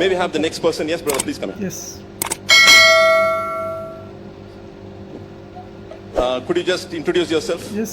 May we have the next person? Yes, brother, please come in. Yes. Could you just introduce yourself? Yes.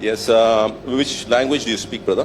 Yes, which language do you speak, brother?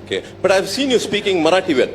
Okay. But I've seen you speaking Marathi well.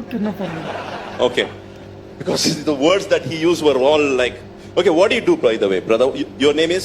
Okay, no problem. Okay. Because the words that he used were all like. Okay, what do you do, by the way, brother? Your name is?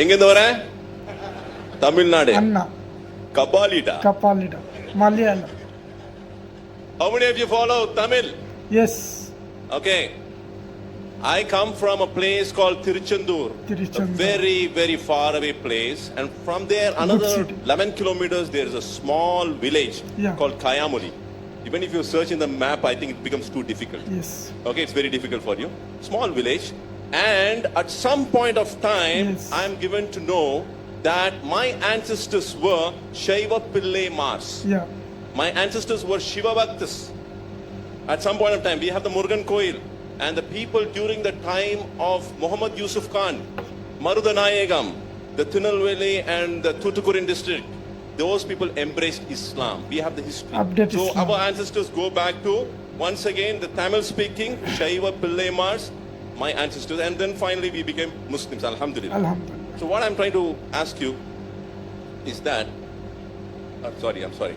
ಎಂಗಿಂದ ಬರ ತಮಿಳ್ನಾಡು ಅನ್ನ ಕಪಾಲಿಟ. ಕಪಾಲಿಡ Malayala. How many of you follow Tamil? Yes. Okay. I come from a place called Tiruchendur. Tiruchendur. A very, very far away place. And from there, another city. 11 kilometers, there is a small village Yeah. called Kayamuli. Even if you search in the map, I think it becomes too difficult. Yes. Okay, it's very difficult for you. Small village. And at some point of time, Yes. I am given to know that my ancestors were Shaiva Pillai Mars. Yeah. My ancestors were Shiva Bhaktas. At some point of time, we have the Murugan Koil. And the people during the time of Muhammad Yusuf Khan, Marudanayagam, the Tirunelveli and the Thoothukudi district, those people embraced Islam. We have the history. Update So Islam. our ancestors go back to, once again, the Tamil speaking, Shaiva Pillai Mars, my ancestors. And then finally we became Muslims, alhamdulillah. Alhamdulillah. So what I'm trying to ask you is that, I'm sorry.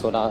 16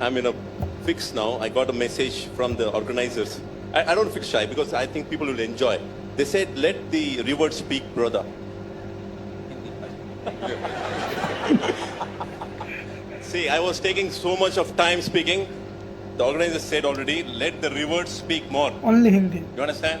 I'm in a fix now. I got a message from the organizers. I don't feel shy because I think people will enjoy. They said, let the river speak, brother. See, I was taking so much of time speaking. The organizers said already, let the river speak more. Only Hindi. You understand?